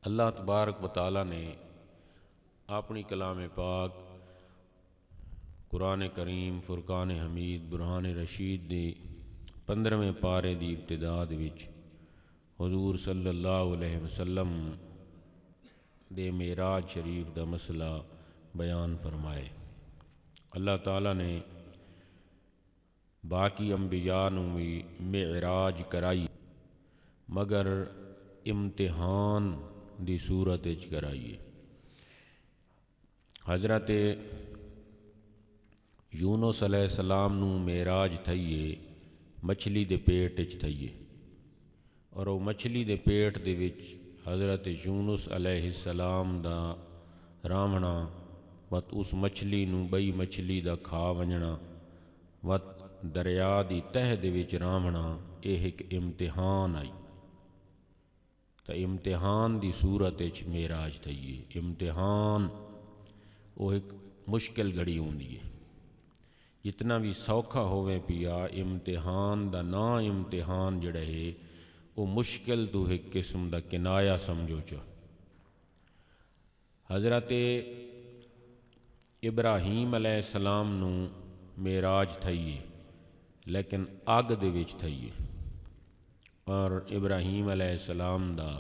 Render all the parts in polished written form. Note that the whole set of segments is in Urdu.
اللہ تبارک و تعالیٰ نے اپنی کلام پاک قرآن کریم فرقان حمید برہان رشید دی 15ویں پارے دی ابتدا وچ حضور صلی اللہ علیہ وسلم دے معراج شریف دا مسئلہ بیان فرمائے۔ اللہ تعالیٰ نے باقی انبیاء نوں بھی معراج کرائی مگر امتحان دی صورت وچ کرائیے۔ حضرت یونس علیہ السلام نوں معراج تھئیے مچھلی دے پیٹ وچ تھئیے، اور وہ مچھلی دے پیٹ دے وچ حضرت یونس علیہ السلام دا رامنا وت اس مچھلی نوں بئی مچھلی دا کھا ونجنا وت دریا دی تہ دے وچ رامنا، یہ ایک امتحان آئی۔ تو امتحان دی صورت وچ معراج تھئیے۔ امتحان وہ ایک مشکل گھڑی ہوندی ہے، جتنا بھی سوکھا ہوئے پیا امتحان دا نا امتحان جڑا ہے وہ مشکل تو ایک قسم دا کنایا سمجھو چا۔ حضرت ابراہیم علیہ السلام نوں معراج تھئیے لیکن اگ دے وچ تھئیے، اور ابراہیم علیہ السلام دا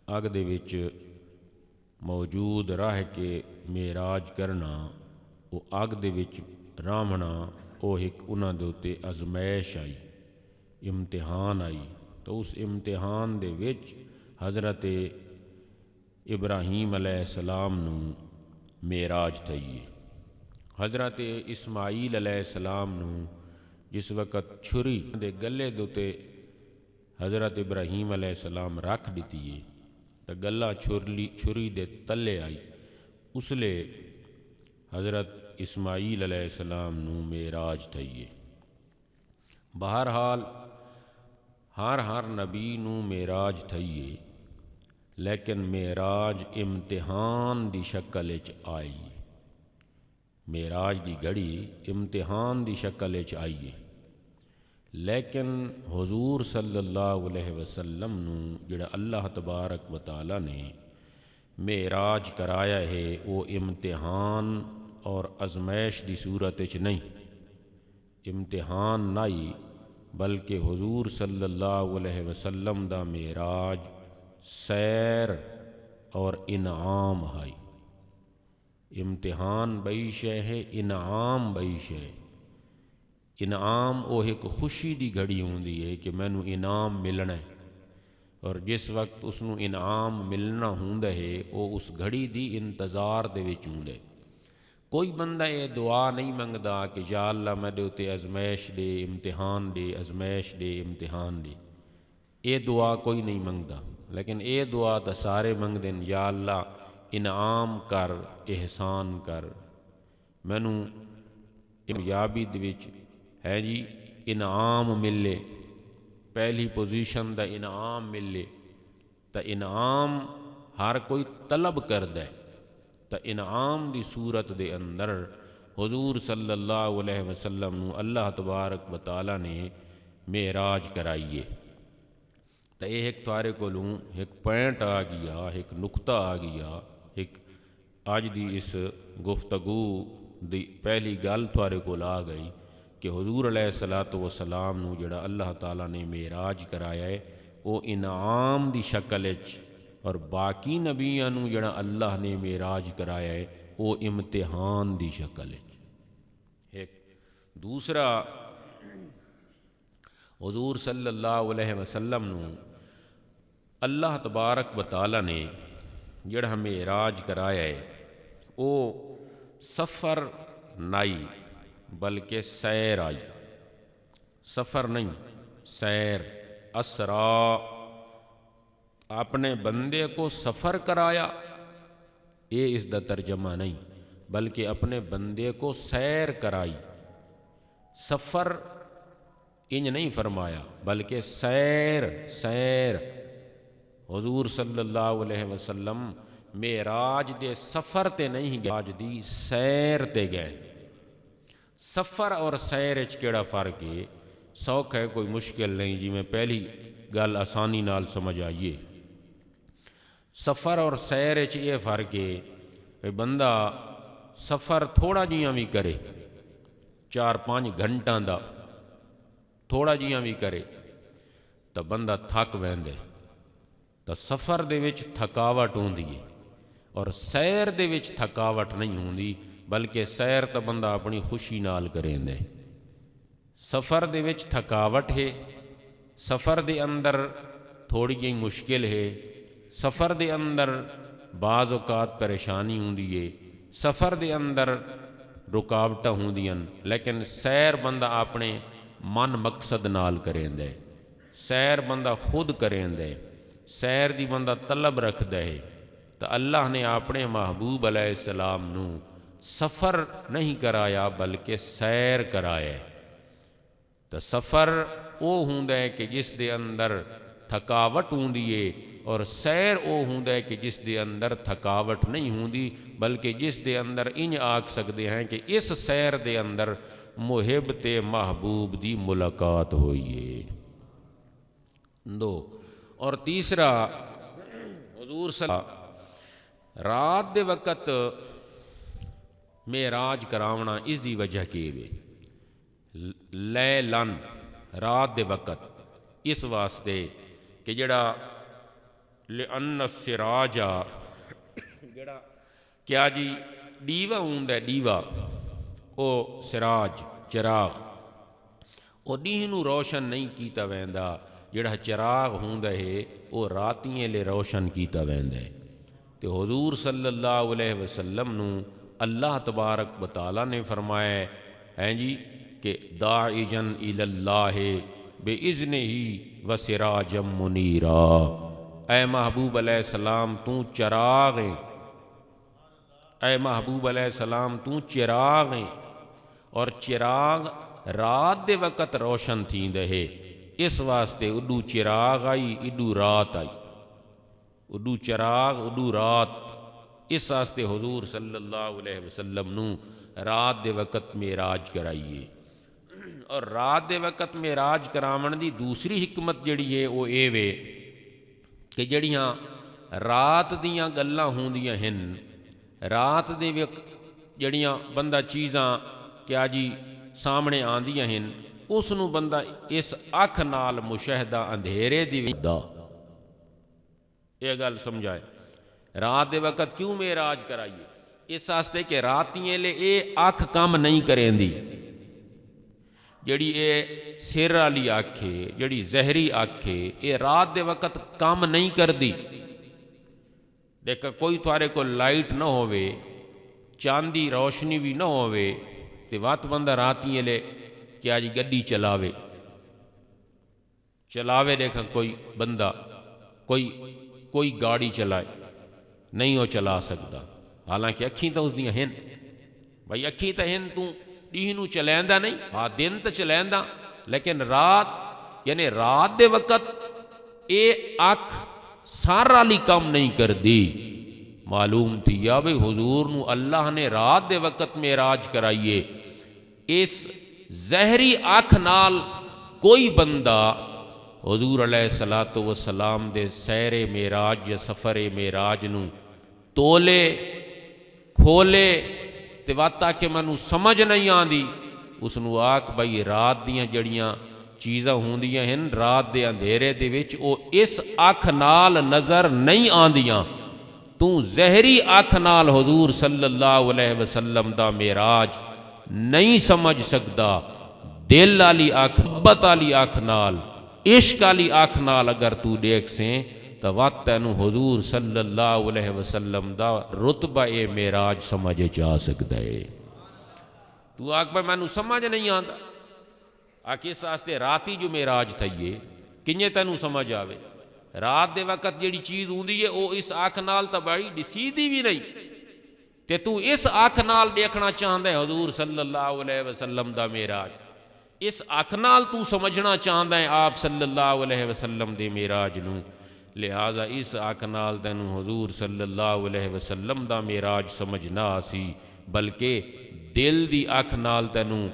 اگ دے وچ موجود رہ کے معراج کرنا، وہ اگ دے وچ رامنا، وہ ایک انہاں دے اُتے آزمائش آئی، امتحان آئی۔ تو اس امتحان دے وچ حضرت ابراہیم علیہ السلام نوں معراج تھئیے۔ حضرت اسماعیل علیہ السلام نوں جس وقت چھری دے گلے دے اُتے حضرت ابراہیم علیہ السلام رکھ دیتی ہے تو گلا چھری دے تلے آئی، اس لئے حضرت اسماعیل علیہ السلام نوں معراج تھئیے۔ بہرحال ہر نبی نوں معراج تھئیے، لیکن معراج امتحان دی شکل وچ آئی۔ معراج دی گھڑی امتحان دی شکل وچ آئی، لیکن حضور صلی اللہ علیہ وسلم نوں جڑا اللہ تبارک و تعالیٰ نے معراج کرایا ہے وہ امتحان اور آزمائش دی صورت وچ نہیں، امتحان نہیں بلکہ حضور صلی اللہ علیہ وسلم دا معراج سیر اور انعام ہے۔ امتحان بئی شے ہے، انعام بئی شے۔ انعام وہ ایک خوشی دی گھڑی ہوندی ہے کہ مینوں انعام ملنا ہے، اور جس وقت اس نوں انعام ملنا ہوندا ہے وہ اس گھڑی دی انتظار دے وچ ہوندا ہے۔ کوئی بندہ یہ دعا نہیں منگدا کہ یا اللہ میرے اُتے آزمائش دے، امتحان دے، آزمائش دے، امتحان دے، یہ دعا کوئی نہیں منگدا، لیکن یہ دعا تو سارے منگدے ہیں، یا اللہ انعام کر، احسان کر، مینوں کامیابی دے وچ ہے جی انعام ملے، پہلی پوزیشن دا انعام ملے۔ تو انعام ہر کوئی طلب کردا ہے، تو انعام دی صورت دے اندر حضور صلی اللہ علیہ وسلم نوں اللہ تبارک و تعالیٰ نے معراج کرائیے۔ تو یہ ایک تھوڑے کولوں ایک پوائنٹ آ گیا، ایک نقطہ آ گیا، ایک آج دی اس گفتگو دی پہلی گل تھوڑے کول آ گئی کہ حضور علیہ السلام نوں جڑا اللہ تعالیٰ نے معراج کرایا ہے وہ انعام دی شکل وچ، اور باقی نبیاں نوں جڑا اللہ نے معراج کرایا ہے وہ امتحان دی شکل وچ۔ ایک دوسرا، حضور صلی اللہ علیہ وسلم نوں اللہ تبارک و تعالیٰ نے جڑا معراج کرایا ہے وہ سفر نہیں بلکہ سیر آئی۔ سفر نہیں، سیر، اسرا، اپنے بندے کو سفر کرایا، یہ اس دا ترجمہ نہیں بلکہ اپنے بندے کو سیر کرائی۔ سفر انج نہیں فرمایا بلکہ سیر۔ حضور صلی اللہ علیہ وسلم معراج دے سفر تے نہیں گئے، معراج دی سیر تے گئے۔ سفر اور سیر وچ کیڑا فرق ہے؟ سوکھا ہے، کوئی مشکل نہیں، جی میں پہلی گل آسانی نال سمجھ آئیے۔ سفر اور سیر وچ یہ فرق ہے کہ بندہ سفر تھوڑا جیاں بھی کرے 4-5 گھنٹاں دا تھوڑا جیاں بھی کرے تو بندہ تھک ویندے، تو سفر دے وچ تھکاوٹ ہوندی ہے اور سیر دے وچ تھکاوٹ نہیں ہوندی، بلکہ سیر تو بندہ اپنی خوشی نال کریندے۔ سفر دے وچ تھکاوٹ ہے، سفر دے اندر تھوڑی جی مشکل ہے، سفر دے اندر بعض اوقات پریشانی ہوندی ہے، سفر دے اندر رکاوٹاں ہوندیاں، لیکن سیر بندہ اپنے من مقصد نال کریندے، سیر بندہ خود کریندے، سیر دی بندہ طلب رکھدا ہے۔ تو اللہ نے اپنے محبوب علیہ السلام نو سفر نہیں کرایا بلکہ سیر کرایا ہے۔ تو سفر وہ ہوندا ہے کہ جس دے اندر تھکاوٹ ہوندی ہے، اور سیر وہ ہوندا ہے کہ جس دے اندر تھکاوٹ نہیں ہوندی، بلکہ جس دے اندر انج آکھ سکدے ہیں کہ اس سیر دے اندر محب تے محبوب دی ملاقات ہوئی ہے۔ دو اور تیسرا، حضور صلی اللہ علیہ وسلم رات دے وقت معراج کراونا اس دی وجہ کی ہے، لیلن رات دے وقت، اس واسطے کہ جڑا لأن السراج جڑا کیا جی ڈیوا ہوندا ہے، ڈیوا او سراج چراغ او دین نو روشن نہیں کیتا ویندا، جڑا چراغ ہوندا ہے او راتیں لے روشن کیتا ویندا ہے۔ تے حضور صلی اللہ علیہ وسلم نو اللہ تبارک و تعالیٰ نے فرمایا ہے جی کہ داعجن الی اللہ بإذنہ وسراجا منیرا، اے محبوب علیہ السلام تو چراغ ہے، اے محبوب علیہ السلام تو چراغ ہے، اور چراغ رات دے وقت روشن تھیندے ہے، اس واسطے اڈو چراغ آئی اڈو رات آئی، اڈو چراغ اڈو رات، اس واسطے حضور صلی اللہ علیہ وسلم نو رات دے وقت معراج کرائیے۔ اور رات دے وقت معراج کراون دی دوسری حکمت جڑی ہے وہ اے وے کہ جڑیاں رات دیاں گلاں ہوندیاں ہن، رات دے وقت جڑیاں بندہ چیزاں کیا جی سامنے آندیاں ہن، اس نو بندہ اس اکھ نال مشاہدہ اندھیرے دی ودا، یہ گل سمجھائے۔ رات دے وقت کیوں معراج کرائیے؟ اس واسطے کہ راتیں لے اے اکھ کام نہیں کریں دی، جڑی اے سر والی اکھ ہے، جڑی زہری اکھ ہے، اے رات دے وقت کام نہیں کر دی۔ دیکھا کوئی تھوڑے کو لائٹ نہ ہوئے، چاندی روشنی بھی نہ ہوئے، تے وقت بندہ راتیں لے کیا جی گڈی چلاوے، دیکھا کوئی بندہ کوئی گاڑی چلائے نہیں وہ چلا سکتا، حالانکہ اکھیں تو اس دیاں ہن، بھائی اکھیں تو ہن، تو دین نو چلیندا نہیں، ہاں دن تو چلیندا، لیکن رات یعنی رات دے وقت اے اکھ سارا لی کام نہیں کر دی۔ معلوم تھی یا بھئی حضور نو اللہ نے رات دے وقت معراج کرائیے، اس زہری اکھ نال کوئی بندہ حضور علیہ السلام دے سیر معراج یا سفر معراج نو تولے کھولے تے واتا کہ منو سمجھ نہیں آندی، اس نو آکھ بھئی رات دیاں جڑیاں چیزاں ہوندیاں ہن رات دے اندھیرے دے وچ او اس اکھ نال نظر نہیں آندیاں، تو زہری اکھ نال حضور صلی اللہ علیہ وسلم دا معراج نہیں سمجھ سکدا، دل والی اکھ، محبت والی اکھ نال، عشق والی اکھ نال اگر تو دیکھ سیں تو وقت تینوں حضور صلی اللہ علیہ وسلم دا رتبہ اے معراج سمجھ جا سکتا ہے۔ تو آکھ بھائی مینوں سمجھ نہیں آندا، آکھ اس واسطے راتی جو معراج تھئیے کنجے تینوں سمجھ آوے، رات دے وقت جڑی چیز ہوندی ہے او اس اکھ نال تا بڑی ڈسی دی بھی نہیں، تے تو اس اکھ نال دیکھنا چاہندے حضور صلی اللہ علیہ وسلم دا معراج، اس اکھ نال تو سمجھنا چاہندے ہیں آپ صلی اللہ علیہ وسلم دے معراج نو، لہذا اس اکھ نال تینوں حضور صلی اللہ علیہ وسلم دا معراج سمجھ نہ آسی، بلکہ دل دی اکھ نال تینوں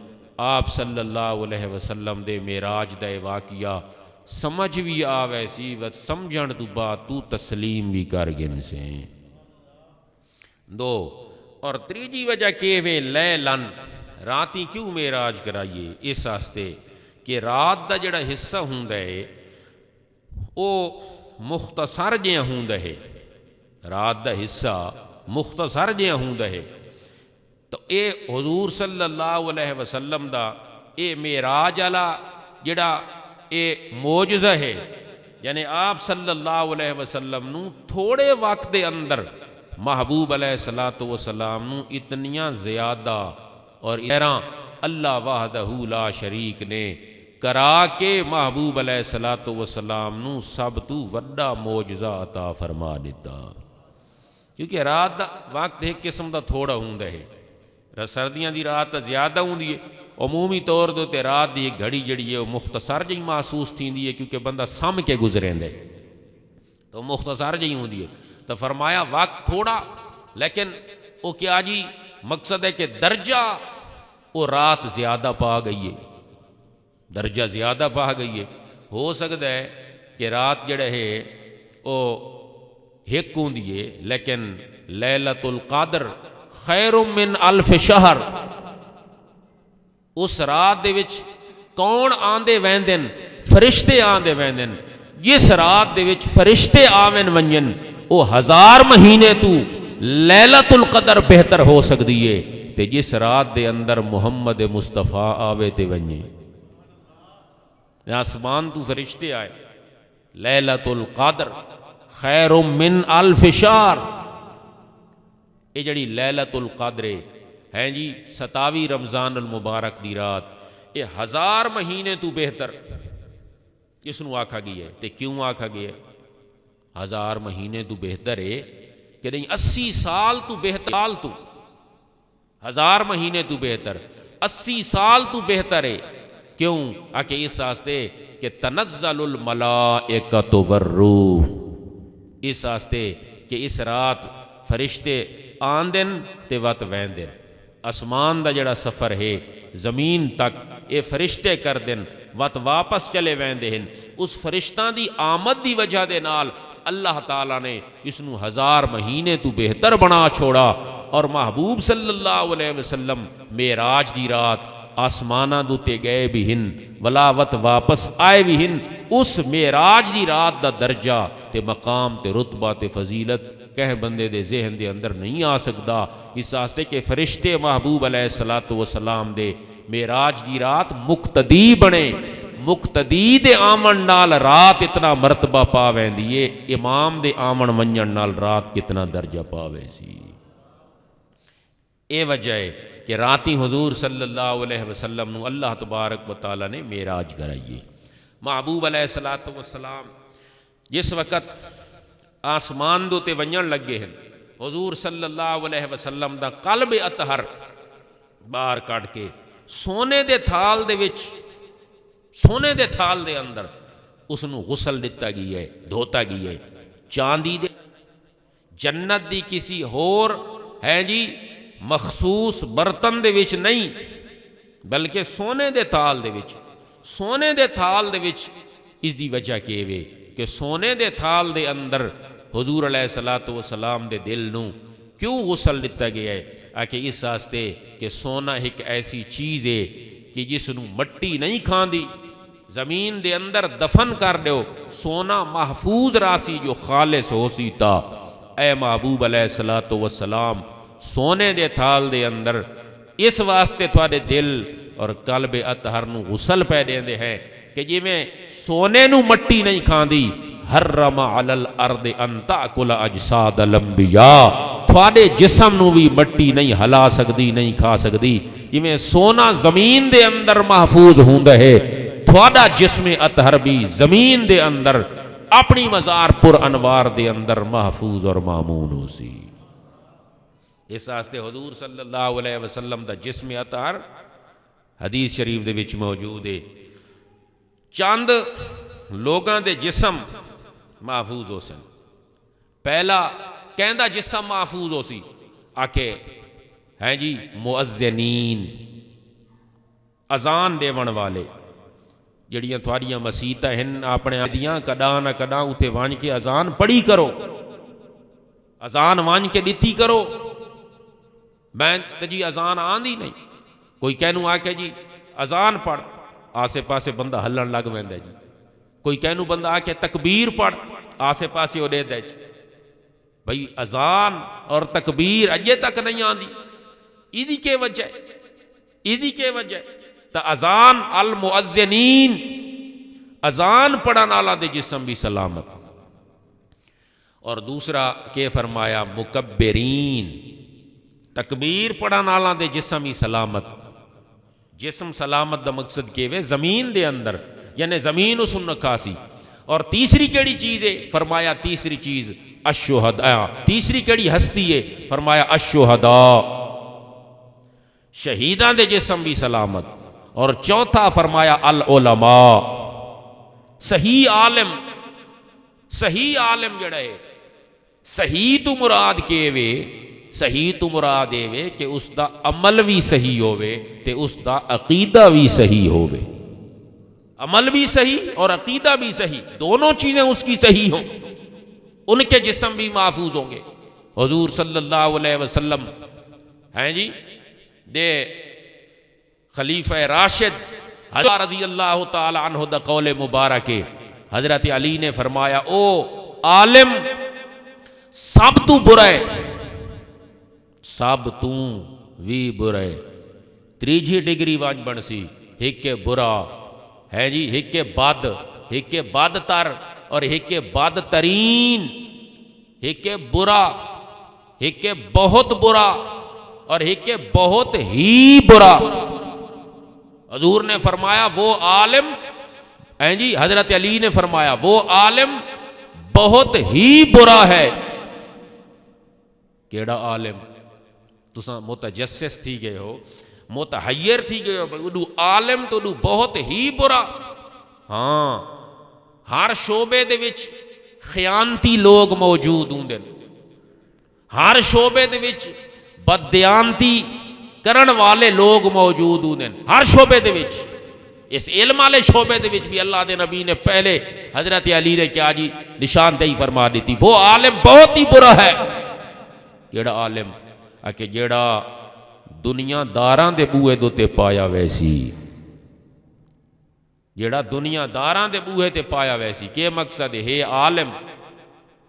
آپ صلی اللہ علیہ وسلم دے معراج دا واقعہ سمجھ بھی آوے سی و سمجھن تو بعد تو تسلیم بھی کر گن سے دو۔ اور تیجی وجہ کہ وے لیلن راتی کیوں معراج کرائیے اس واسطے کہ رات دا جڑا حصہ ہوندا ہے او مختصر جہا ہوندا ہے، رات دا حصہ مختصر جہا ہوندا ہے، تو اے حضور صلی اللہ علیہ وسلم دا اے معراج والا جڑا اے معجزہ ہے، یعنی آپ صلی اللہ علیہ وسلم نو تھوڑے وقت دے اندر محبوب علیہ الصلوۃ والسلام نو اتنیاں زیادہ اور اللہ وحدہ لا شریک نے کرا کے محبوب علیہ الصلوۃ والسلام نو سب تو وڈا معجزہ عطا فرما دیتا، کیونکہ رات دا وقت ایک قسم دا تھوڑا ہوندا ہے، سردیاں دی رات زیادہ ہوندی ہے، عمومی طور تے رات دی ایک گھڑی جڑی ہے وہ مختصر جی محسوس تھیندی ہے کیونکہ بندہ سم کے گزریندے تو مختصر جی ہوندی ہے، تو فرمایا وقت تھوڑا لیکن وہ کیا جی مقصد ہے کہ درجہ وہ رات زیادہ پا گئی ہے، درجہ زیادہ پا گئی ہے۔ ہو سکتا ہے کہ رات جڑے ہے وہ ایک ہوندی ہے لیکن لیلۃ القدر خیر من الف شہر، اس رات دے وچ کون آندے ویندن؟ فرشتے آندے ویندن، جس رات دے وچ فرشتے آوین ونجن وہ 1000 مہینے تو لیلۃ القدر بہتر ہو سکتی ہے، تے جس رات دے اندر محمد مصطفیٰ آوے تے ونجے، آسمان تو فرشتے آئے، لیلۃ القدر خیر من الف شہر، یہ جڑی لیلۃ القدر ہے جی 27 رمضان المبارک دی رات، یہ 1000 مہینے تو بہتر اس نو آکھا گیا ہے، تے کیوں آکھا گیا ہے 1000 مہینے تو بہتر ہے کہ نہیں 80 سال تو بہتر، تو 1000 مہینے تو بہتر 80 سال تو بہتر ہے، کیوں؟ آکے اس واسطے کہ تنزل الملائکۃ والروح، اس واسطے کہ اس رات فرشتے آندن تے وت ویندن، آسمان دا جڑا سفر ہے زمین تک اے فرشتے کر دن وت واپس چلے ویندے ہیں، اس فرشتاں دی آمد دی وجہ دے نال اللہ تعالیٰ نے اس نو 1000 مہینے تو بہتر بنا چھوڑا، اور محبوب صلی اللہ علیہ وسلم معراج دی رات آسمانہ دوتے گئے بھی ہن ولاوت واپس آئے بھی ہن، اس معراج دی رات دا درجہ تے مقام تے رتبہ تے فضیلت کہہ بندے دے ذہن دے اندر نہیں آ سکتا، اس واسطے کہ فرشتے محبوب علیہ الصلوۃ والسلام دے معراج دی رات مقتدی بنے، مقتدی دے آمن نال رات اتنا مرتبہ پاویں دیئے، امام دے آمن ونجن نال رات کتنا درجہ پاویں سی۔ اے وجہ ہے کہ راتی حضور صلی اللہ علیہ وسلم نو اللہ تبارک و تعالی نے معراج کرائیے۔ محبوب علیہ الصلوۃ والسلام جس وقت آسمان دو تے ونجن لگے ہیں، حضور صلی اللہ علیہ وسلم دا قلب اطہر باہر کٹ کے سونے دے تھال دے وچ، سونے دے تھال دے اندر اس نو غسل دتا گیا ہے، دھوتا گیا ہے، چاندی دے جنت دی کسی ہور ہے جی مخصوص برتن دے وچ نہیں بلکہ سونے دے تھال دے وچ، سونے دے تھال دے وچ، اس دی وجہ کہ وے کہ سونے دے تھال دے اندر حضور علیہ الصلوۃ والسلام دے دل نو کیوں غسل دتا گیا ہے؟ آکہ اس واسطے کہ سونا ایک ایسی چیز ہے کہ جس نو مٹی نہیں کھاندی، زمین دے اندر دفن کر دیو سونا محفوظ راسی جو خالص ہو سی تا، اے محبوب علیہ الصلوۃ والسلام سونے دے تھال دے اندر اس واسطے تھوڑے دل اور قلب اطہر نو غسل پہ دیندے ہیں کہ جی میں سونے نو مٹی نہیں کھاندی، حرم علی الارض ان تاکل اجساد الانبیاء، تھوڑے جسم نو بھی مٹی نہیں ہلا سکتی نہیں کھا سکتی، جی میں سونا زمین دے اندر محفوظ ہوندا ہے، تھوڑا جسم اطہر بھی زمین دے اندر اپنی مزار پر انوار دے اندر محفوظ اور مامون ہو سی۔ اس واسطے حضور صلی اللہ علیہ وسلم دا جسم اطہر حدیث شریف دے وچ موجود ہے، چند لوگاں دے جسم محفوظ ہو سن، پہلا کہندہ جسم محفوظ ہو سی آکے ہیں جی مؤذنین، اذان دیون والے، جڑیاں تھوڑیاں مسیتاں ہیں اپنے دیاں کڈاں نہ کڈاں اتھے وان کے اذان پڑھی کرو، اذان وان کے ڈٹھی کرو۔ میں تے جی اذان آندی نہیں، کوئی کہنوں آ کے جی اذان پڑھ، آسے پاسے بندہ ہلن لگ ویندا جی، کوئی کہنوں بندہ آ کے تکبیر پڑھ، آسے پاسے وہ دے دے جی۔ بھئی اذان اور تکبیر اجے تک نہیں آندی، ایدی کے وجہ ہے، ایدی کے وجہ ہے تا اذان المؤذنین، اذان پڑھن والا دے جسم بھی سلامت۔ اور دوسرا کہ فرمایا مکبرین، تکبیر پڑھن والا دے جسم ہی سلامت۔ جسم سلامت دا مقصد کہ زمین دے اندر، یعنی زمین اس نے کھاسی۔ اور تیسری کیڑی چیز ہے؟ فرمایا تیسری چیز الشہداء، تیسری کیڑی ہستی ہے؟ فرمایا الشہداء، شہیداں دے جسم بھی سلامت۔ اور چوتھا فرمایا العلماء، صحیح عالم، صحیح عالم جڑا ہے، صحیح تو مراد کے وے، صحیح تو مراد اے وے کہ اس دا عمل بھی صحیح ہوئے تے اس دا عقیدہ بھی صحیح ہوئے، عمل بھی صحیح اور عقیدہ بھی صحیح، دونوں چیزیں اس کی صحیح ہوں، ان کے جسم بھی محفوظ ہوں گے۔ حضور صلی اللہ علیہ وسلم ہیں جی دے خلیفہ راشد حضرت رضی اللہ تعالی عنہ دا قول مبارک، حضرت علی نے فرمایا او عالم سب تو برا ہے، سب تو وی برا ہے، تریجی ڈگری وانج بن سی، ایک برا ہے جی، ایک بد تر اور ایک بد ترین، ایک برا، ایک بہت برا اور ایک بہت ہی برا۔ حضور نے فرمایا وہ عالم، ہیں جی حضرت علی نے فرمایا وہ عالم بہت ہی برا ہے۔ کیڑا عالم؟ تساں متجسس تھی گئے ہو، متحیر تھی گئے ہو، اڈو عالم تو اڈو بہت ہی برا۔ ہاں ہر شعبے دے وچ خیانتی لوگ موجود ہوں دن، ہر شعبے دے وچ بددیانتی کرن والے لوگ موجود ہوں دن، ہر شعبے دے وچ۔ اس علم والے شعبے دے وچ بھی اللہ دے نبی نے پہلے حضرت علی نے کیا جی نشاندہی فرما دیتی، وہ عالم بہت ہی برا ہے۔ جیڑا عالم کہ جیڑا دنیا داراں دے بوئے دوتے پایا ویسی، جیڑا دنیا داراں دے بوئے تے پایا ویسی، کہ مقصد ہے عالم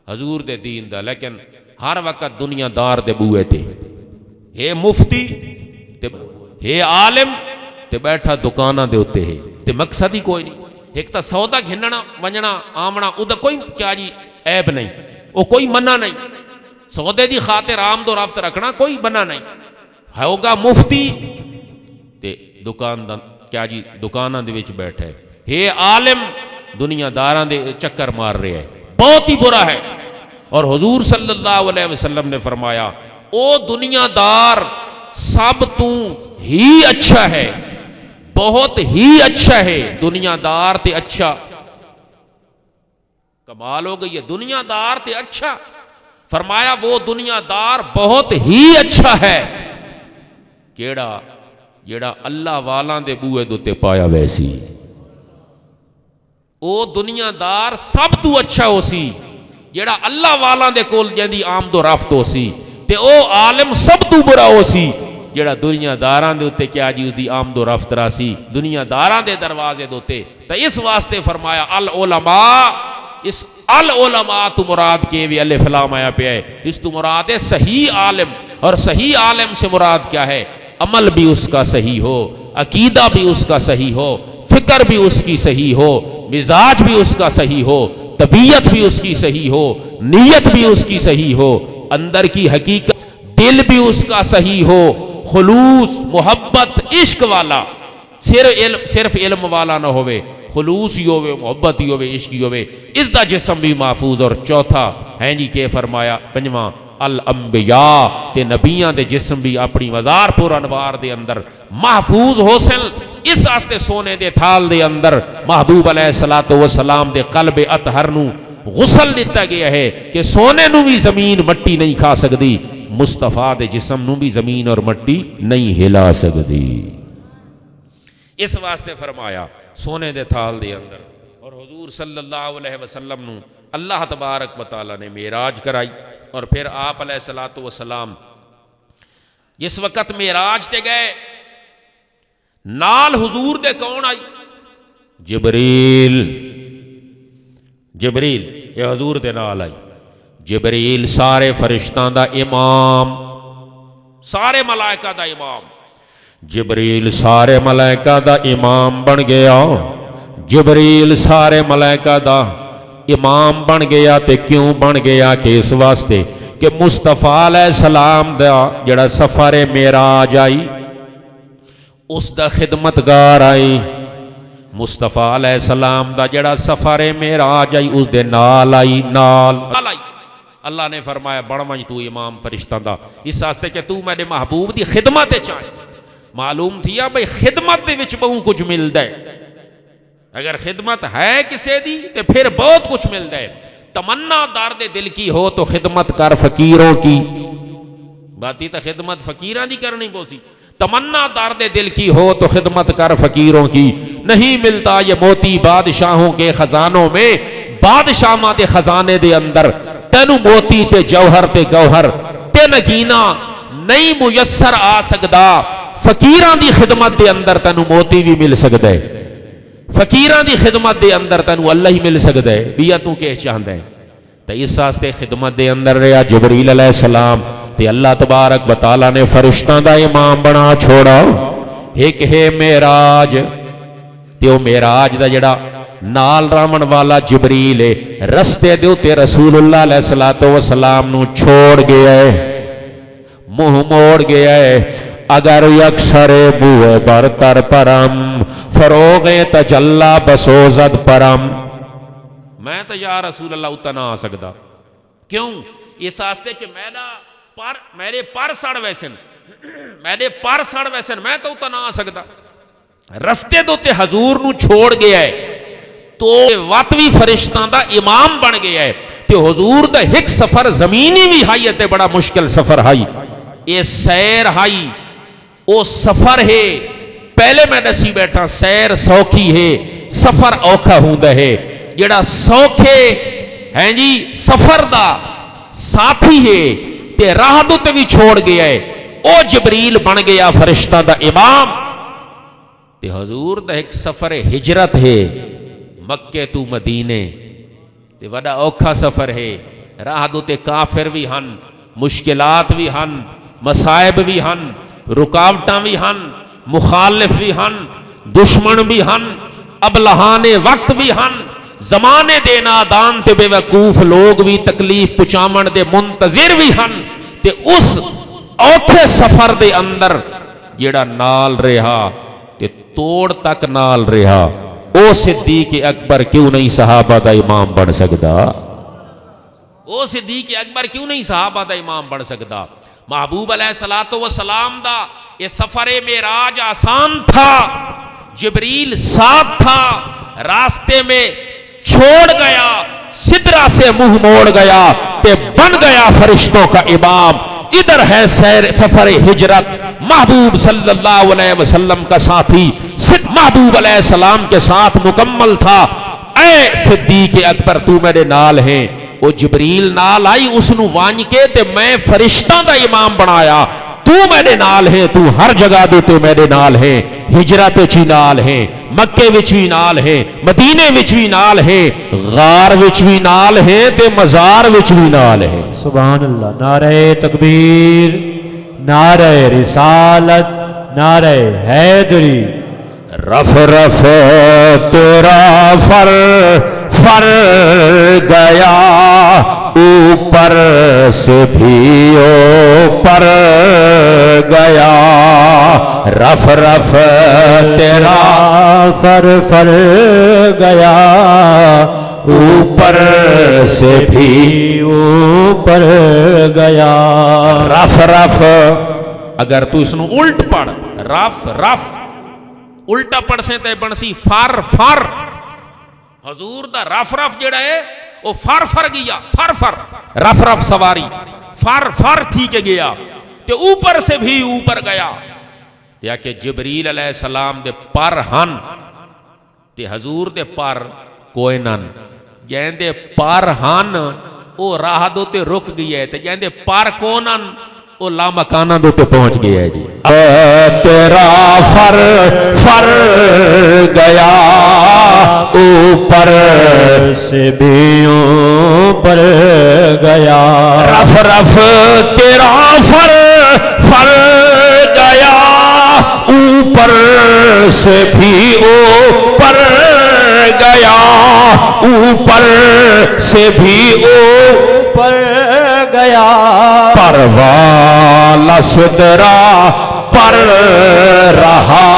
حضور دے دین دا، لیکن ہر وقت دنیا دار دے بوئے تے ہے، مفتی تے ہے عالم تے بیٹھا دکانہ دے ہوتے ہے تے مقصد ہی کوئی نہیں۔ ایک تا سودا گھننا ونجنا آمنا ادھا کوئی کیا جی عیب نہیں، وہ کوئی منع نہیں، سودے دی خاطر آمد و رفت رکھنا کوئی منع نہیں۔ ہوگا مفتی تے دکان دا کیا جی دکانہ دے وچ بیٹھا ہے عالم دنیا داراں دے چکر مار رہے ہے، بہت ہی برا ہے۔ اور حضور صلی اللہ علیہ وسلم نے فرمایا او دنیا دار سب تو ہی اچھا ہے، بہت ہی اچھا ہے، دنیا دار تے اچھا، کمال ہو گئی ہے، دنیا دار تے اچھا۔ فرمایا وہ دنیا دار بہت ہی اچھا ہے، کیڑا؟ جیڑا اللہ والاں دے بوئے دوتے پایا ویسی، او دنیا دار سب تو اچھا ہو سی جیڑا اللہ والاں دے کول جیندی آمد و رفت ہو سی، تے او عالم سب تو برا ہو سی جیڑا دنیا داراں دے اوتے کیا جی اس دی آمد و رفت راسی، دنیا داراں دے دروازے دوتے۔ تو اس واسطے فرمایا العلماء، اس العلماء تو مراد کے بھی الف لام آیا پہ ہے، اس تو مراد ہے صحیح عالم۔ اور صحیح عالم سے مراد کیا ہے؟ عمل بھی اس کا صحیح ہو، عقیدہ بھی اس کا صحیح ہو، فکر بھی اس کی صحیح ہو، مزاج بھی اس کا صحیح ہو، طبیعت بھی اس کی صحیح ہو، نیت بھی اس کی صحیح ہو، اندر کی حقیقت دل بھی اس کا صحیح ہو، خلوص محبت عشق والا، صرف علم والا نہ ہوئے، خلوص ہی ہوئے، محبت ہی ہوئے، عشق ہی ہوئے، اس دا جسم بھی محفوظ۔ اور چوتھا ہیں جی کہ فرمایا پنجواں الانبیاء تے نبیاں دے جسم بھی اپنی وزار پور انوار دے اندر محفوظ ہو سن۔ اس واسطے سونے دے تھال دے اندر محبوب علیہ السلام دے قلب اطہر نو غسل دیتا گیا ہے کہ سونے نو بھی زمین مٹی نہیں کھا سکتی، مصطفیٰ دے جسم نو بھی زمین اور مٹی نہیں ہلا سکتی۔ اس واسطے فرمایا سونے دے تھال دے اندر، اور حضور صلی اللہ علیہ وسلم نو اللہ تبارک و تعالی نے معراج کرائی۔ اور پھر آپ علیہ الصلوۃ والسلام جس وقت معراج تے گئے، نال حضور دے کون آئی؟ جبریل یہ حضور دے نال آئی۔ جبریل سارے فرشتاں دا امام، سارے ملائکہ دا امام، جبریل سارے ملائکہ دا امام بن گیا۔ جبریل سارے ملائکہ دا امام بن گیا، تے کیوں بن گیا؟ کہ اس واسطے کہ مصطفیٰ علیہ السلام دا جڑا سفر معراج آئی، اس دا خدمتگار آئی۔ مصطفیٰ علیہ السلام دا جڑا سفر معراج آئی، اس دے نال آئی، نال آئی۔ اللہ نے فرمایا بڑھ منج تو امام فرشتہ دا، اس واسطے کہ تو میرے محبوب دی خدمت چاہے۔ معلوم تھیا بھئی خدمت دے وچ بہت کچھ ملدا ہے، اگر خدمت ہے کسے دی تے پھر بہت کچھ ملدا ہے۔ تمنا درد دل کی ہو تو خدمت کر فقیروں کی، باتی تو خدمت فقیراں دی کرنی پوسی۔ تمنا درد دل کی ہو تو خدمت کر فقیروں کی، نہیں ملتا یہ موتی بادشاہوں کے خزانوں میں، بادشاہاں دے خزانے دے اندر تینو موتی تے جوہر تے گوہر تے نگینا نہیں میسر آ سکدا، فقیراں دی خدمت دے اندر تینو موتی بھی مل سکدا ہے، فقیراں دی خدمت دے اندر تینو اللہ ہی مل سکدا ہے۔ بیا تو کہ چاہندا ہے؟ تے اس واسطے خدمت دے اندر رہیا جبریل علیہ السلام، تے اللہ تبارک و تعالی نے فرشتاں دا امام بنا چھوڑا۔ ایک ہے معراج، تے او معراج دا جڑا نال رامن والا جبریل ہے، رستے دے تے رسول اللہ علیہ السلام نو چھوڑ گیا ہے، منہ موڑ گیا ہے۔ اگر یکسر بوئے برتر پرم، فروغ تجلا بسوزد پرم، میں تو یا رسول اللہ اتنا آ سکتا، کیوں؟ اس واسطے کہ میرے پر سڑ ویسن، میں تو اتنا آ سکتا۔ رستے دو تے حضور نو چھوڑ گیا ہے تو واتوی فرشتاں دا امام بن گیا ہے، تے حضور دا ایک سفر زمینی بھی ہائی ہے تے بڑا مشکل سفر ہائی، اے سیر ہائی، او سفر ہے۔ پہلے میں دسی بیٹھا سیر سوکھی ہے، سفر اوکھا ہوندا ہے۔ جڑا سوکھے ہیں جی سفر دا ساتھی ہے تے راہ دو تے بھی چھوڑ گیا ہے، او جبریل بن گیا فرشتہ دا امام۔ تے حضور دا ایک سفر ہجرت ہے، مکے تو مدینے، تے وڈا اوکھا سفر ہے۔ راہ دو تے کافر بھی ہن، مشکلات بھی ہن، مصائب بھی ہن، رکاوٹاں بھی ہن، مخالف بھی ہن، دشمن بھی ہن، ابلہان وقت بھی ہن، زمانے دے نادان تے بے وقوف لوگ بھی تکلیف پچامن دے منتظر بھی ہن۔ تے اس اوکھے سفر دے اندر جیڑا نال رہا تے توڑ تک نال رہا، او صدیق اکبر کیوں نہیں صحابہ دا امام بن سکدا؟ او صدیق اکبر کیوں نہیں صحابہ دا امام بن سکدا؟ محبوب علیہ السلام دا یہ سفر معراج آسان تھا، جبریل ساتھ تھا، راستے میں چھوڑ گیا، سدرہ سے منہ موڑ گیا تے بن گیا فرشتوں کا امام۔ ادھر ہے سفر ہجرت، محبوب صلی اللہ علیہ وسلم کا ساتھی محبوب علیہ السلام کے ساتھ مکمل تھا۔ اے صدیق اکبر تو میرے نال ہیں، وہ جبریل نال آئی، اس نو وانج کے تے میں فرشتہ دا امام بنایا، تو میرے نال ہیں، تو ہر جگہ دے تے میرے نال ہیں، ہجرت وچ بھی نال ہیں، مکے وچ بھی نال ہیں، مدینے وچ بھی نال ہیں، غار وچ بھی نال ہیں تے مزار وچ بھی نال ہیں۔ سبحان اللہ، نعرہ تکبیر، نعرہ رسالت، نعرہ حیدری۔ رف رف تیرا فر گیا، اوپر سے بھی اوپر گیا، رف رف تیرا فر گیا، اوپر سے بھی اوپر گیا۔ رف رف، اگر تو اس نو الٹ پڑھ، رف رف الٹا پڑھ سے تے بنسی فر فر، حضور دا رف رف جڑا ہے وہ فر فر گیا، فر فر رف رف سواری، فر فر تھی کے گیا تے اوپر سے بھی اوپر گیا، یا کہ جبریل علیہ السلام دے پر ہن تے حضور دے پر کوئی نن، جیندے پر ہن وہ راہ دو تے رک گئی ہے، تے جیندے پر کونن وہ لامکانہ دو تے پہنچ گیا ہے جی۔ تیرا فر فر گیا اوپر سے بھی اوپر گیا، رف رف تیرا فر فر گیا اوپر سے بھی اوپر گیا، اوپر سے بھی اوپر گیا، پروالا سدرا پر رہا،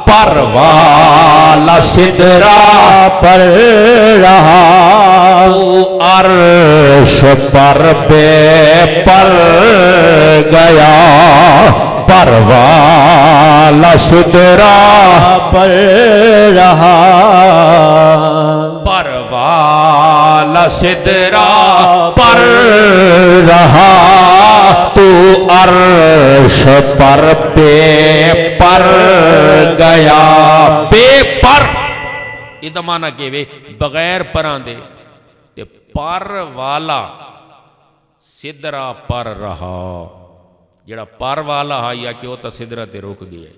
پروالا سدرا پر رہا، عرش پر بے پر گیا، پروالا سدرا پر رہا، پروالا سدرا پر رہا، تو عرش پر بے پر گیا، بے پر یہ دا معنی کہ وے بغیر پران دے، تے پر والا سدرا پر رہا، جڑا پر والا ہے یا کہ وہ تا سدرا تے روک گیا ہے،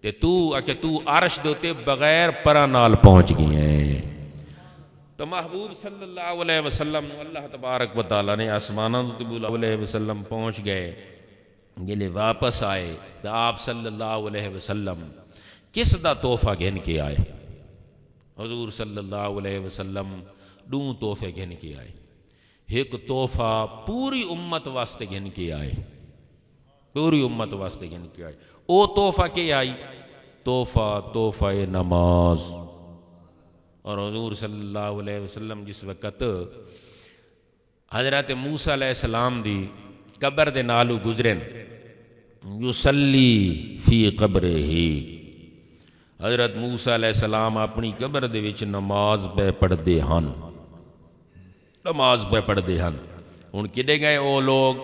تے تو اکے تو عرش دے تے بغیر پران نال پہنچ گیا ہے۔ تو محبوب صلی اللہ علیہ وسلم اللہ تبارک و تعالیٰ نے آسمانہ علیہ وسلم پہنچ گئے، جلے واپس آئے، تو آپ صلی اللہ علیہ وسلم کس دا تحفہ گھن کے آئے؟ حضور صلی اللہ علیہ وسلم دو تحفے گھن کے آئے، ایک تحفہ پوری امت واسطے گھن کے آئے، پوری امت واسطے گھن کے آئے، او تحفہ کے آئی؟ تحفہ نماز۔ اور حضور صلی اللہ علیہ وسلم جس وقت حضرت موسیٰ علیہ السلام دی قبر دے نالو گزرن، یصلی فی قبرہ ہی، حضرت موسیٰ علیہ السلام اپنی قبر دے وچ نماز پہ پڑھ دے ہن، نماز پہ پڑھ دے ہن۔ ان کدے گئے او لوگ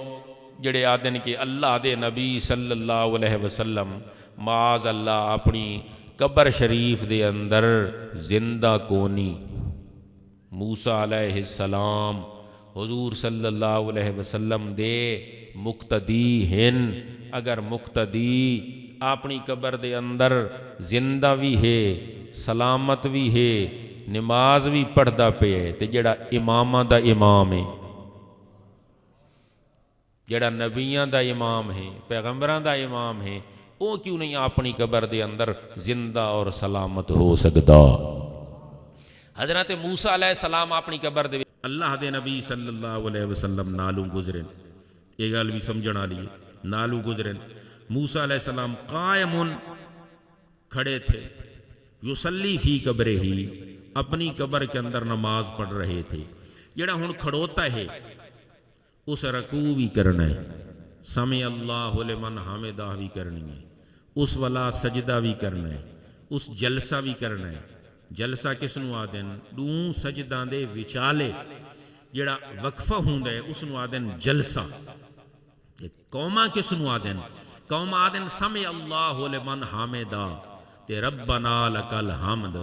جڑے آدن کہ اللہ دے نبی صلی اللہ علیہ وسلم معاذ اللہ اپنی قبر شریف دے اندر زندہ کونی، موسیٰ علیہ السلام حضور صلی اللہ علیہ وسلم دے مقتدی ہن، اگر مقتدی اپنی قبر دے اندر زندہ بھی ہے، سلامت بھی ہے، نماز بھی پڑھدا پہ ہے، تے جڑا امامہ دا امام ہے، جڑا نبیاں دا امام ہے، پیغمبران دا امام ہے، وہ کیوں نہیں اپنی قبر دے اندر زندہ اور سلامت ہو سکتا؟ حضرت موسیٰ علیہ السلام اپنی قبر دے اللہ دے نبی صلی اللہ علیہ وسلم نالو گزرن، یہ گل بھی سمجھنا لیے، نالو گزرن، موسیٰ علیہ السلام قائمن کھڑے تھے، یصلی فی قبرہ ہی، اپنی قبر کے اندر نماز پڑھ رہے تھے، جڑا ہن کھڑوتا ہے اس رکوع بھی کرنا ہے، سمع اللہ لمن حمدہ بھی کرنی ہے، اس والا سجدہ بھی کرنا ہے، اس جلسہ بھی کرنا ہے۔ جلسہ کس نو آدن؟ دو سجدہ دے وچالے جڑا وقفہ ہوندا ہے اس نو آدن جلسہ۔ قومہ کس نو آدن؟ قوم آدن سمع اللہ لمن حمدہ تے ربنا لک الحمد،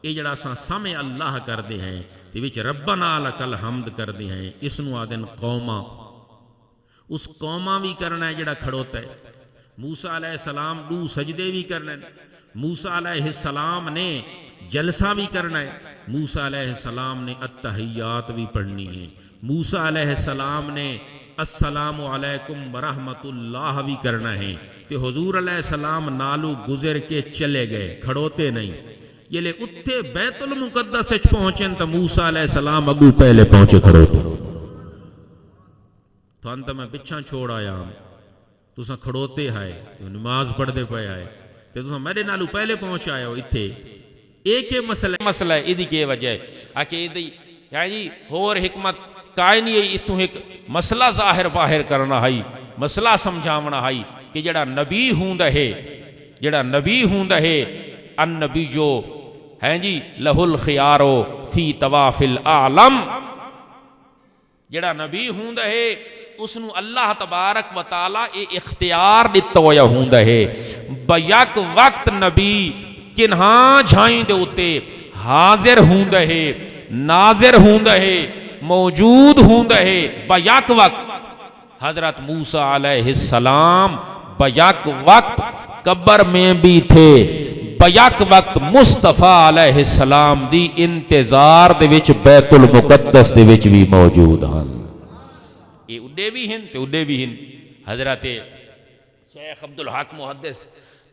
یہ جڑا سا سمع اللہ کر دے ہیں تے وچ ربنا لک الحمد کر دے ہیں، اس نو آدن قومہ۔ اس قومہ بھی کرنا ہے جڑا کھڑوتا ہے۔ موسیٰ علیہ السلام دو سجدے بھی کرنا ہے، موسیٰ علیہ السلام نے جلسہ بھی کرنا ہے، موسیٰ علیہ السلام نے التحیات بھی پڑھنی ہے، موسیٰ علیہ السلام نے السلام علیکم ورحمت اللہ بھی کرنا ہے، تے حضور علیہ السلام نالو گزر کے چلے گئے، کھڑوتے نہیں۔ یہ لے اتھے بیت المقدس وچ پہنچن تو موسیٰ علیہ السلام اگو پہلے پہنچے کھڑوتے، تو انت میں پچھاں چھوڑ آیا ہوں، تساں کھڑوتے آئے، تو نماز پڑھ دے پہ آئے، تو تساں میرے نالو پہلے پہنچ آئے ہو اتھے۔ ایک مسئلہ ہے، ادھی کے وجہ ہے آکے ادھی یعنی ہور حکمت کائن یہ اتھوں ایک مسئلہ ظاہر باہر کرنا ہے، مسئلہ سمجھاونا ہے کہ جڑا نبی ہوندا ہے، جڑا نبی ہوندا ہے، النبی جو ہیں جی لہ الخیارو فی طواف العالم، جڑا نبی ہوندا ہے اس نو اللہ تبارک و تعالی اے اختیار دتا ہویا ہوندا ہے بیک وقت نبی لیکن ہاں جھائیں دے اتے حاضر ہوں دہے، ناظر ہوں دہے، موجود ہوں دہے بیک وقت۔ حضرت موسیٰ علیہ السلام بیک وقت قبر میں بھی تھے، بیک وقت مصطفیٰ علیہ السلام دی انتظار دے وچ بیت المقدس دے وچ بھی موجود ہیں۔ یہ اڈے بھی ہیں تے اڈے بھی ہیں۔ حضرت شیخ عبدالحق محدث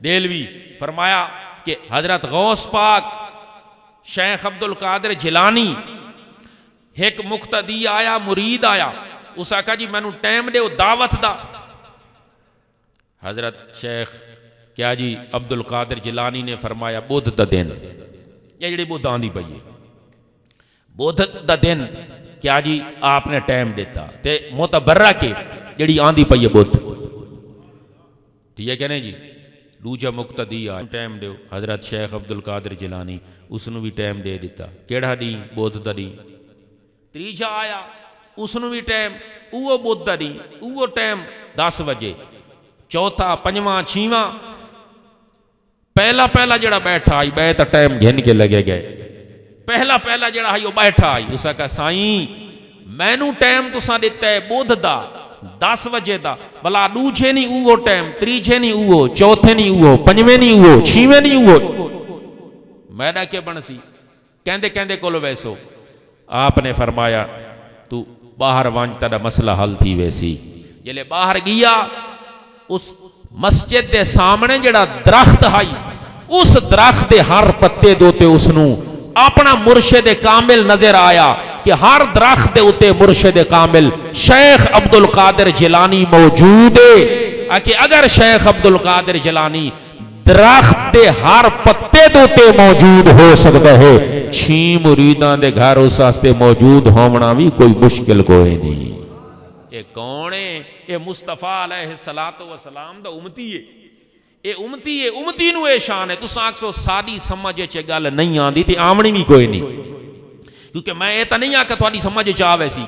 دہلوی فرمایا کہ حضرت غوث پاک شیخ عبدالقادر جیلانی ایک مقتدی آیا، مرید آیا، اس آقا جی میں نو ٹائم دے دعوت دا۔ حضرت شیخ کیا جی عبدالقادر جیلانی نے فرمایا بدھ دا دن، یہ جڑی بدھ آندی پئی ہے، بدھ دا دن کیا جی آپ نے ٹائم دیتا تے متبرہ کے جڑی آندی پئی ہے بدھ، ٹھیک ہے کہ نہیں جی؟ دوجا مقتدی آیا ٹائم دیو، حضرت شیخ عبدالقادر جیلانی اس نو بھی ٹائم دے دیتا، کیڑا دی بدھ دا دی۔ تیجا آیا اس نو بھی ٹائم، اوہ بدھ دا دی، اوہ ٹائم 10 بجے۔ چوتھا، پنجواں، چھیواں، پہلا جڑا بیٹھا آئی بیٹھا ٹائم گھن کے لگے گئے، پہلا جڑا آئی وہ بیٹھا آئی، اسا کہا سائیں میں نو ٹائم تو سا دیتا ہے بدھ دا 10 بجے دا، بلا دوجھے نہیں اوہ ٹائم، تریجھے نہیں اوہ، چوتھے نہیں اوہ، پنجویں نہیں اوہ، چھیویں نہیں اوہ، میڈا کے بنسی کہندے کولو ویسو۔ آپ نے فرمایا تو باہر وانجتا دا مسئلہ حل تھی ویسی۔ جلے باہر گیا اس مسجد دے سامنے جڑا درخت ہائی، اس درخت دے ہر پتے دوتے اس نو اپنا مرشد کامل نظر آیا کہ ہر درخت دے اتے مرشد کامل شیخ عبدالقادر جیلانی موجود ہے، کہ اگر شیخ عبدالقادر جیلانی درخت دے ہر پتے دوتے موجود ہو سکتا ہے، 6 مریدان دے گھر اس واسطے موجود ہونا بھی کوئی مشکل کوئی نہیں۔ یہ کون ہے؟ یہ مصطفیٰ علیہ السلام دا امتی ہے، یہ امتی ہے، امتی نو اے شان ہے۔ تو ساکسو ساری سمجھے چے گل نہیں آندی تے آمنی بھی کوئی نہیں، کیونکہ میں یہ تا نہیں آکا تھوڑی سمجھے چاہ ویسی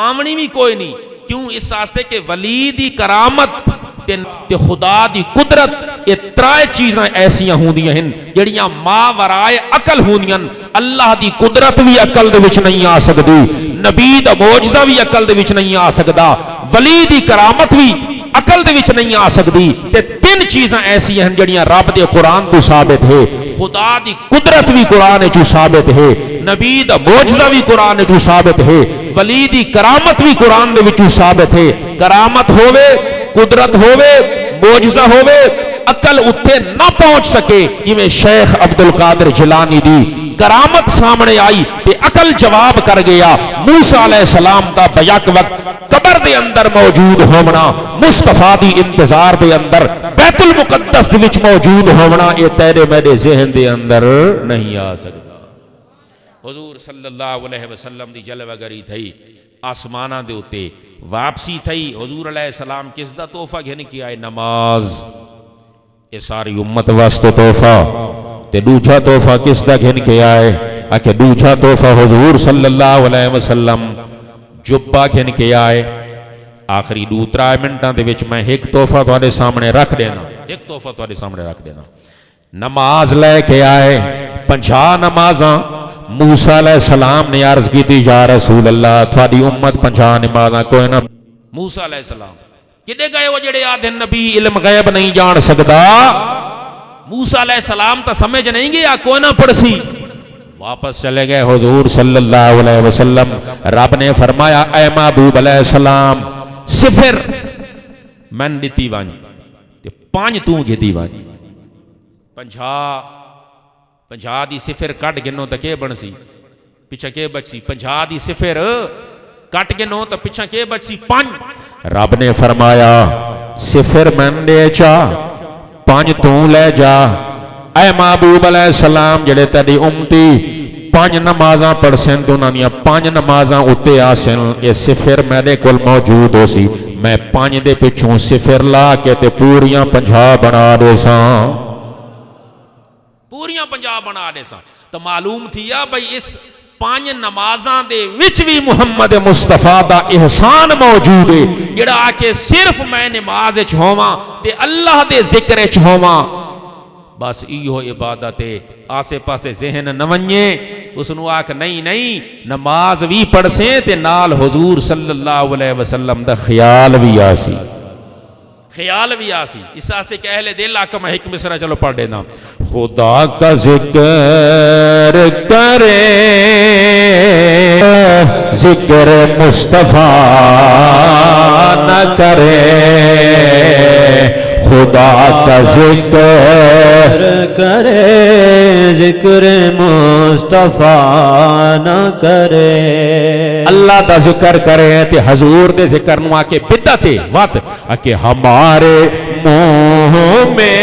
آمنی بھی کوئی نہیں۔ کیوں؟ اس واسطے کہ ولی دی کرامت تے خدا دی قدرت، یہ 3 چیزاں ایسیاں ہوندیاں ہیں جڑیاں ما ورائے عقل ہوندیاں۔ اللہ دی قدرت بھی عقل دے وچ نہیں آ سکدی، نبی دا معجزہ بھی عقل دے وچ نہیں آ سکدا، ولی دی کرامت بھی عقل دے وچ نہیں آ سکدی۔ تے 3 چیزاں ایسیاں ہیں جڑیاں رب دے قرآن تو ثابت ہے، خدا دی قدرت بھی قرآن چو ثابت ہے، نبی دا معجزہ بھی قرآن چو ثابت ہے، ولی دی کرامت بھی قرآن دے وچ ثابت ہے۔ کرامت ہووے، قدرت ہووے، معجزہ ہووے، عقل اتھے نہ پہنچ سکے۔ یہ شیخ عبدالقادر جیلانی دی کرامت سامنے آئی تے عقل جواب کر گیا۔ موسیٰ علیہ السلام دا بیک وقت قبر دے اندر موجود ہونا، مصطفیٰ دی انتظار دے اندر بیت المقدس دے وچ موجود ہونا، یہ تیرے میرے ذہن دے اندر نہیں آ سکتا۔ حضور صلی اللہ علیہ وسلم دی جلوہ گری تھی، آسمانہ دے اتے واپسی تھی۔ حضور علیہ السلام کس دا تحفہ گھن کی آئے؟ نماز۔ یہ ساری امت واسطے تحفہ تے دوجھا تحفہ کس دا گھن کے آئے؟ کہ دوجھا تحفہ حضور صلی اللہ علیہ وسلم جبہ گھن کے آئے۔ آخری 2-3 منٹاں دے وچ میں ایک تحفہ تواڈے سامنے رکھ دینا، ایک تحفہ تواڈے سامنے رکھ دینا۔ نماز لے کے آئے، 50 نمازاں۔ موسیٰ علیہ السلام نے عرض کی تھی یا رسول اللہ تھوڑی امت 50 نمازاں کوئی نہ۔ موسیٰ علیہ السلام کدے گئے وہ جڑے آدھے نبی علم غیب نہیں جان سکدا؟ موسیٰ علیہ السلام تا سمجھ نہیں گیا کوئی نہ پڑسی، واپس چلے گئے۔ حضور صلی اللہ علیہ وسلم رب نے فرمایا اے محبوب علیہ السلام صفر من دیتی وانی 5 تو گھدی وانی، 50 دی صفر کٹ گنو تا کے بنسی پیچھا کے بچی، 50 دی صفر کٹ گنو تا پیچھا کے بچی 5۔ رب نے فرمایا صفر من دے چا 5 تو لے جا۔ اے محبوب علیہ السلام جڑے تیری امتی 5 نمازاں پڑھ سن تو انہاں 5 نمازاں اتے آسن، یہ صفر میرے کول موجود ہو سی، میں 5 دے پچھوں صفر لا کے تے پوریاں 50 بنا دے ساں، پوریاں 50 بنا دے ساں۔ تو معلوم تھیا بھئی اس 5 نمازاں دے وچ بھی محمد مصطفیٰ دا احسان موجود ہے، جڑا آکے صرف میں نماز وچ ہوواں تے اللہ دے ذکر وچ ہوواں، بس ایہو عبادت ہے آسے پاسے ذہن نہ ونجے اس نو آکھ نہیں نماز بھی پڑھ سیں تے نال حضور صلی اللہ علیہ وسلم دا خیال بھی آسی اس واسطے کہ اہل دل آکھ میں ایک مصرع چلو پڑھ دینا خدا کا ذکر کرے ذکر مصطفیٰ نہ کرے خدا کا ذکر کرے ذکر مصطفیٰ نہ کرے اللہ دا ذکر کرے تے حضور دے ذکر نو آکے بدعت وات آکے ہمارے منہ میں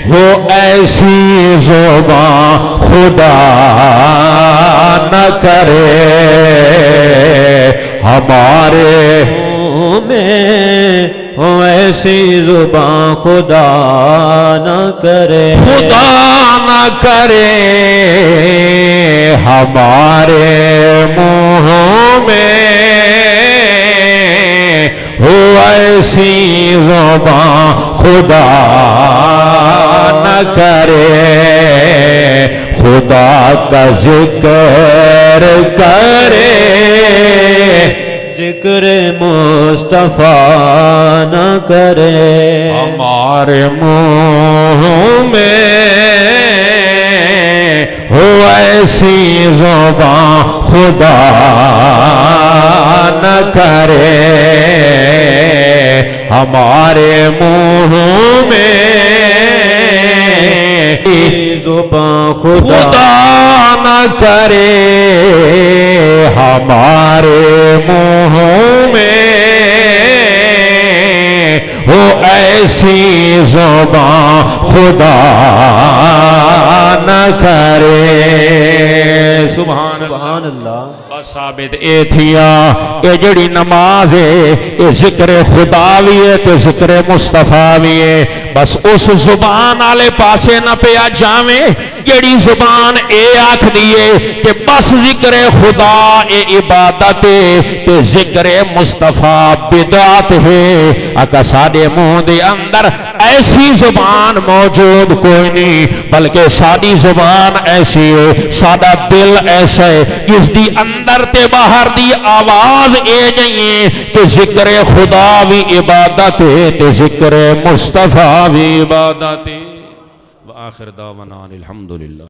وہ ایسی زبان خدا نہ کرے ہمارے منہ میں وہ ایسی زبان خدا نہ کرے ہمارے منہ میں وہ ایسی زبان خدا نہ کرے خدا کا ذکر کرے ذکر مصطفیٰ نہ کرے ہمارے منہ میں ہو ایسی زبان خدا نہ کرے ہمارے منہ میں زبان خدا نہ کرے ہمارے منہ میں وہ ایسی زبان خدا نہ کرے سبحان اللہ بس ثابت اے تھیا اے جڑی نماز ہے اے ذکر خدا بھی ہے تے ذکر مصطفیٰ بھی ہے بس اس زبان آلے پاسے نہ پیا جاویں جڑی زبان اے آکھ دیئے کہ بس ذکر خدا اے عبادت ہے تے ذکر مصطفیٰ بدعت ہے اکا ساڑے منہ دے اندر ایسی زبان موجود کوئی نہیں بلکہ ساری زبان ایسی ہے سادہ دل ایسا ہے جس دی اندر تے باہر دی آواز اے نہیں کہ ذکر خدا بھی عبادت ہے تے ذکر مصطفیٰ بھی عبادت ہے وآخر دعوانا الحمدللہ